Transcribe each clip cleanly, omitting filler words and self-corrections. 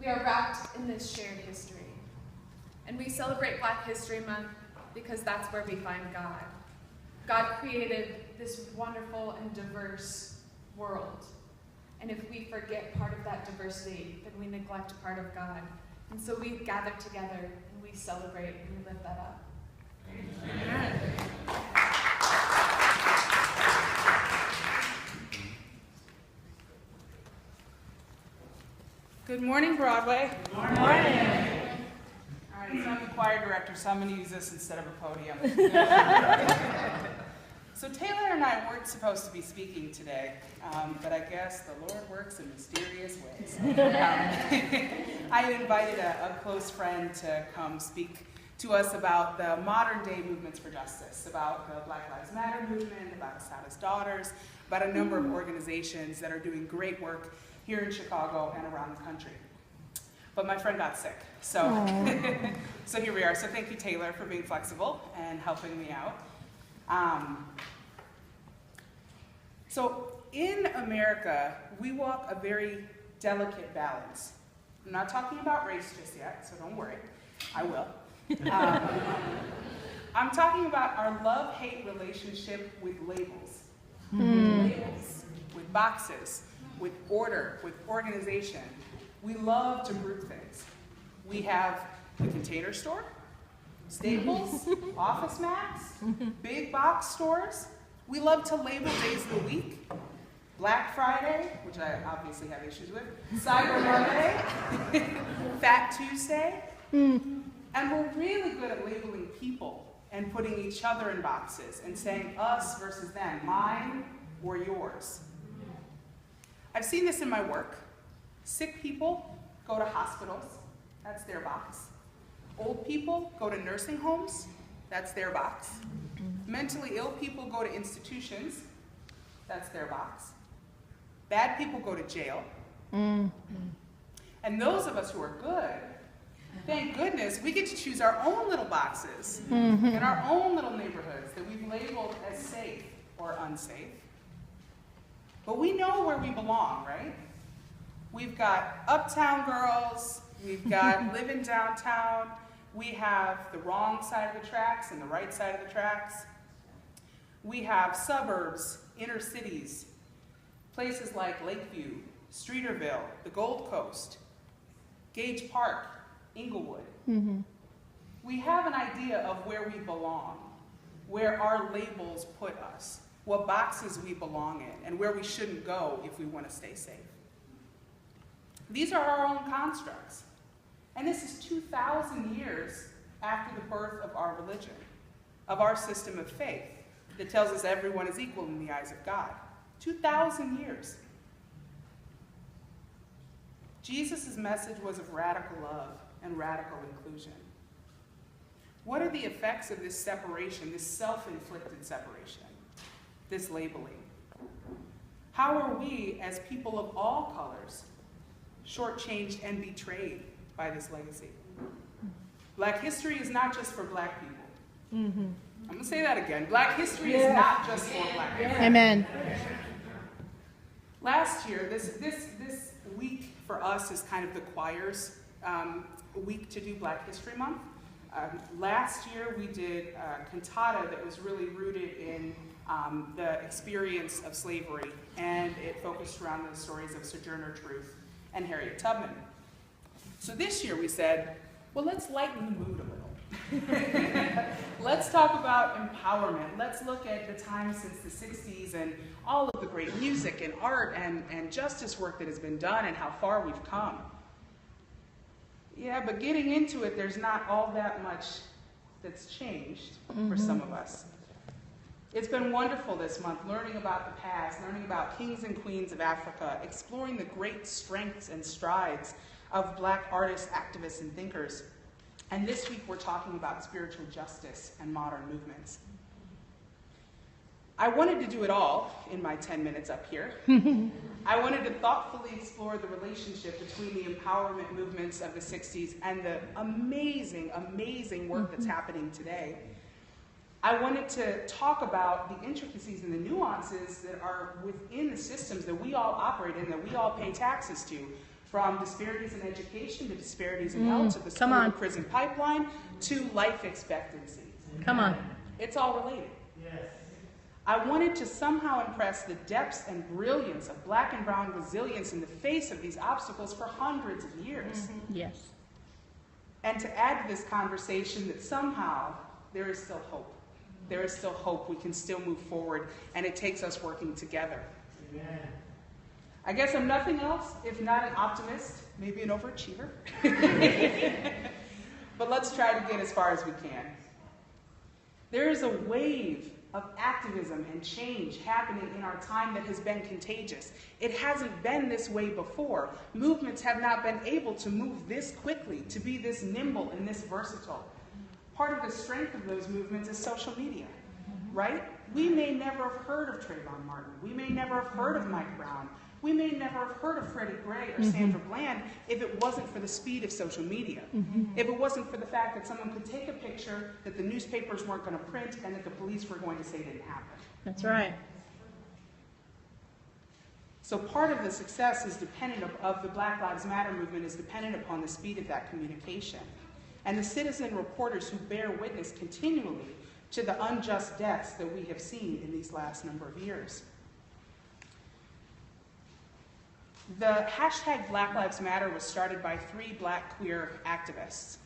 We are wrapped in this shared history. And we celebrate Black History Month because that's where we find God. God created this wonderful and diverse world. And if we forget part of that diversity, then we neglect part of God. And so we gather together and we celebrate and we lift that up. Amen. Good morning, Broadway. Good morning. All right, so I'm the choir director, so I'm going to use this instead of a podium. So Taylor and I weren't supposed to be speaking today, but I guess the Lord works in mysterious ways. I had invited a close friend to come speak to us about the modern day movements for justice, about the Black Lives Matter movement, about Assata's Daughters, about a number of organizations that are doing great work here in Chicago and around the country. But my friend got sick, so, so here we are. So thank you, Taylor, for being flexible and helping me out. So in America, we walk a very delicate balance. I'm not talking about race just yet, so don't worry, I will. I'm talking about our love-hate relationship with labels. Labels, with boxes, with order, with organization. We love to group things. We have the Container Store, Staples, Office Max, big box stores. We love to label days of the week. Black Friday, which I obviously have issues with, Cyber Monday, Fat Tuesday. And we're really good at labeling people and putting each other in boxes and saying us versus them, mine or yours. I've seen this in my work. Sick people go to hospitals, that's their box. Old people go to nursing homes, that's their box. Mentally ill people go to institutions, that's their box. Bad people go to jail. And those of us who are good, thank goodness, we get to choose our own little boxes in our own little neighborhoods that we've labeled as safe or unsafe. But we know where we belong, right? We've got uptown girls, we've got living downtown, we have the wrong side of the tracks and the right side of the tracks. We have suburbs, inner cities, places like Lakeview, Streeterville, the Gold Coast, Gage Park, Inglewood. We have an idea of where we belong, where our labels put us, what boxes we belong in, and where we shouldn't go if we want to stay safe. These are our own constructs. And this is 2,000 years after the birth of our religion, of our system of faith that tells us everyone is equal in the eyes of God. 2,000 years. Jesus' message was of radical love and radical inclusion. What are the effects of this separation, this self-inflicted separation, this labeling? How are we, as people of all colors, shortchanged and betrayed by this legacy? Black history is not just for Black people. I'm going to say that again. Black history is not just for Black people. Amen. Last year, this week for us is kind of the choir's week to do Black History Month. Last year we did a cantata that was really rooted in the experience of slavery, and it focused around the stories of Sojourner Truth and Harriet Tubman. So this year we said, well, let's lighten the mood a little. Let's talk about empowerment. Let's look at the time since the 60s and all of the great music and art and justice work that has been done and how far we've come. Yeah, but getting into it, there's not all that much that's changed for some of us. It's been wonderful this month learning about the past, learning about kings and queens of Africa, exploring the great strengths and strides of Black artists, activists, and thinkers. And this week we're talking about spiritual justice and modern movements. I wanted to do it all in my 10 minutes up here. I wanted to thoughtfully explore the relationship between the empowerment movements of the 60s and the amazing, amazing work that's happening today. I wanted to talk about the intricacies and the nuances that are within the systems that we all operate in, that we all pay taxes to, From disparities in education to disparities in health to the school to prison pipeline to life expectancy. Come on. It's all related. Yes. I wanted to somehow impress the depths and brilliance of Black and brown resilience in the face of these obstacles for hundreds of years. Yes. And to add to this conversation that somehow there is still hope. There is still hope. We can still move forward, and it takes us working together. Amen. I guess I'm nothing else if not an optimist, maybe an overachiever. But let's try to get as far as we can. There is a wave of activism and change happening in our time that has been contagious. It hasn't been this way before. Movements have not been able to move this quickly, to be this nimble and this versatile. Part of the strength of those movements is social media, right? We may never have heard of Trayvon Martin. We may never have heard of Mike Brown. We may never have heard of Freddie Gray or Sandra Bland if it wasn't for the speed of social media. If it wasn't for the fact that someone could take a picture that the newspapers weren't going to print and that the police were going to say didn't happen. That's right. So part of the success is dependent of the Black Lives Matter movement is dependent upon the speed of that communication. And the citizen reporters who bear witness continually to the unjust deaths that we have seen in these last number of years. The hashtag Black Lives Matter was started by 3 Black queer activists.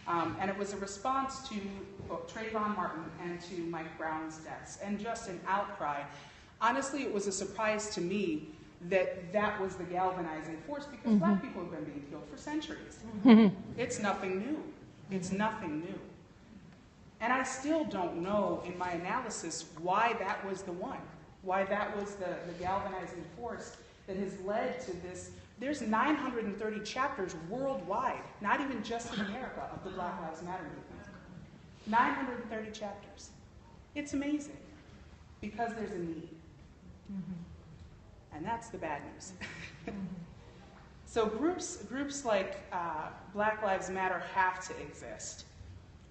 And it was a response to both Trayvon Martin and to Mike Brown's deaths, and just an outcry. Honestly, it was a surprise to me that that was the galvanizing force, because Black people have been being killed for centuries. It's nothing new. It's nothing new. And I still don't know in my analysis why that was the one, why that was the galvanizing force that has led to this. There's 930 chapters worldwide, not even just in America, of the Black Lives Matter movement. 930 chapters. It's amazing, because there's a need. And that's the bad news. So groups like Black Lives Matter have to exist,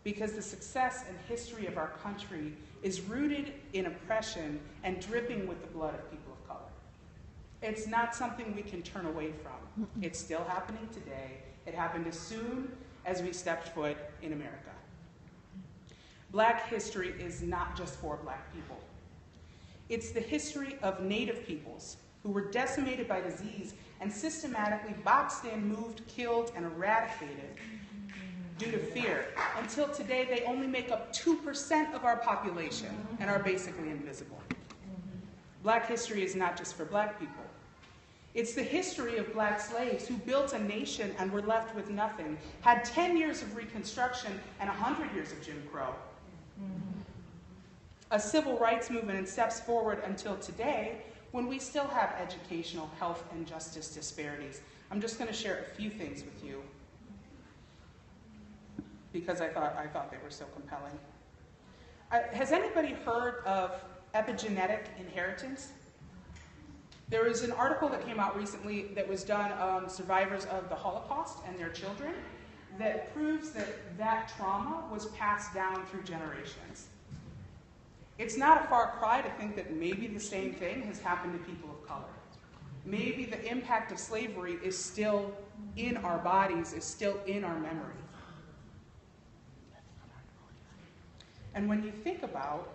because the success and history of our country is rooted in oppression and dripping with the blood of people of color. It's not something we can turn away from. It's still happening today. It happened as soon as we stepped foot in America. Black history is not just for Black people. It's the history of Native peoples who were decimated by disease and systematically boxed in, moved, killed, and eradicated due to fear. Until today, they only make up 2% of our population and are basically invisible. Black history is not just for Black people. It's the history of Black slaves who built a nation and were left with nothing, had 10 years of Reconstruction and 100 years of Jim Crow. A civil rights movement and steps forward until today, when we still have educational, health, and justice disparities. I'm just going to share a few things with you, because I thought they were so compelling. Has anybody heard of epigenetic inheritance? There was an article that came out recently that was done on survivors of the Holocaust and their children that proves that that trauma was passed down through generations. It's not a far cry to think that maybe the same thing has happened to people of color. Maybe the impact of slavery is still in our bodies, is still in our memory. And when you think about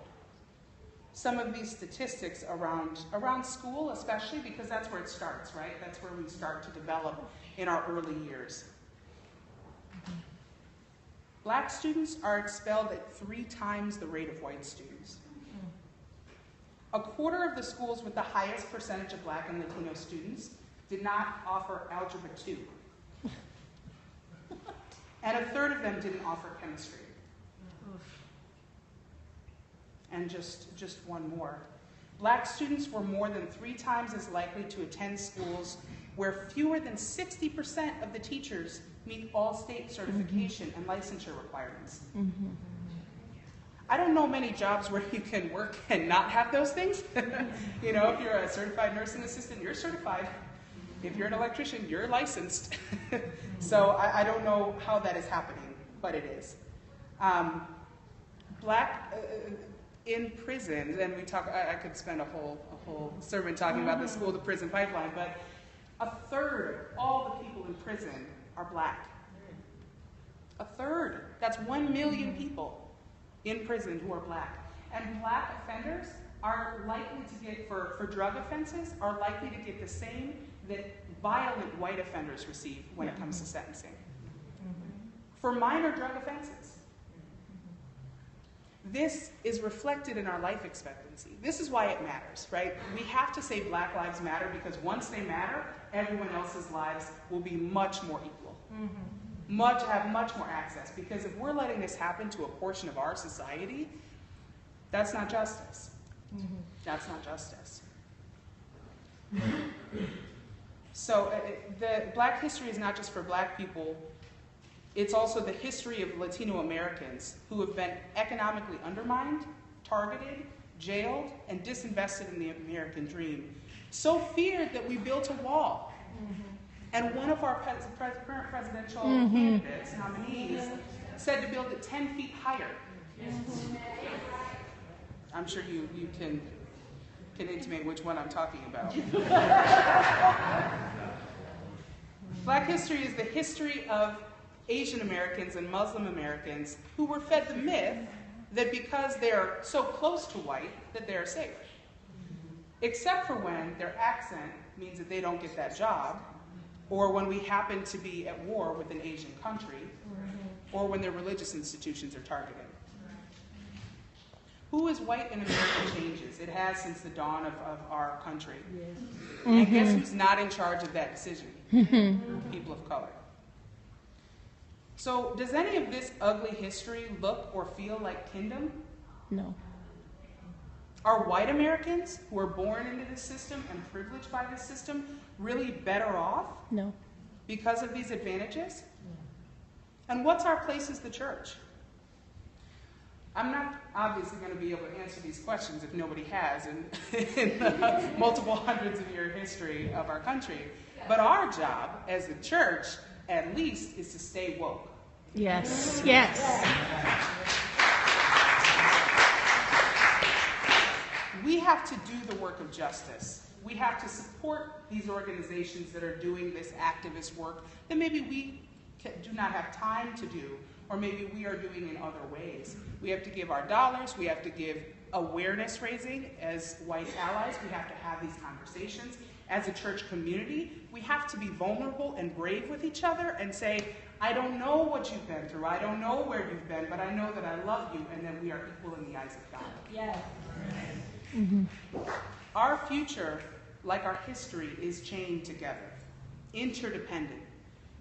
some of these statistics around school, especially, because that's where it starts, right? That's where we start to develop in our early years. Black students are expelled at 3 times the rate of white students. A quarter of the schools with the highest percentage of Black and Latino students did not offer Algebra 2. And a third of them didn't offer chemistry. And just one more. Black students were more than 3 times as likely to attend schools where fewer than 60% of the teachers meet all state certification and licensure requirements. I don't know many jobs where you can work and not have those things. You know, if you're a certified nursing assistant, you're certified. If you're an electrician, you're licensed. So I don't know how that is happening, but it is. Black in prison, and we talk. I could spend a whole sermon talking about the school to prison pipeline, but A third of all the people in prison are black. A third. That's 1 million people in prison who are black. And black offenders are likely to get, for drug offenses, are likely to get the same that violent white offenders receive when it comes to sentencing. For minor drug offenses. This is reflected in our life expectancy. This is why it matters, right? We have to say Black Lives Matter because once they matter, everyone else's lives will be much more equal. Have much more access. Because if we're letting this happen to a portion of our society, that's not justice. That's not justice. So the Black history is not just for Black people. It's also the history of Latino Americans who have been economically undermined, targeted, jailed, and disinvested in the American dream. So feared that we built a wall. And one of our current presidential candidates, nominees, said to build it 10 feet higher. I'm sure you can intimate which one I'm talking about. Black history is the history of Asian Americans and Muslim Americans who were fed the myth that because they're so close to white, that they're safe. Except for when their accent means that they don't get that job, or when we happen to be at war with an Asian country, or when their religious institutions are targeted. Who is white in America changes. It has since the dawn of our country. And guess who's not in charge of that decision? People of color. So does any of this ugly history look or feel like kingdom? No. Are white Americans who are born into this system and privileged by this system really better off? No. Because of these advantages? And what's our place as the church? I'm not obviously going to be able to answer these questions if nobody has in the multiple hundreds of year history of our country. But our job as the church, at least, is to stay woke. Yes. Yes. We have to do the work of justice. We have to support these organizations that are doing this activist work that maybe we do not have time to do, or maybe we are doing in other ways. We have to give our dollars. We have to give awareness raising as white allies. We have to have these conversations. As a church community, we have to be vulnerable and brave with each other and say, I don't know what you've been through. I don't know where you've been, but I know that I love you and that we are equal in the eyes of God. Yes. Our future, like our history, is chained together, interdependent.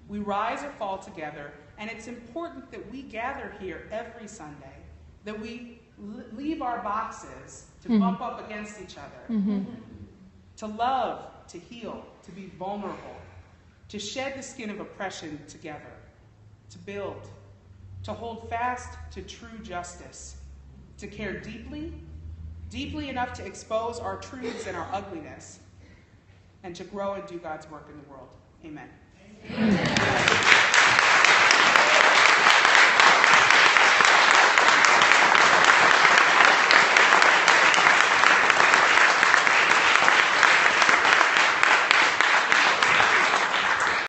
We rise or fall together, and it's important that we gather here every Sunday, that we leave our boxes to bump up against each other, to love, to heal, to be vulnerable, to shed the skin of oppression together, to build, to hold fast to true justice, to care deeply, deeply enough to expose our truths and our ugliness, and to grow and do God's work in the world. Amen.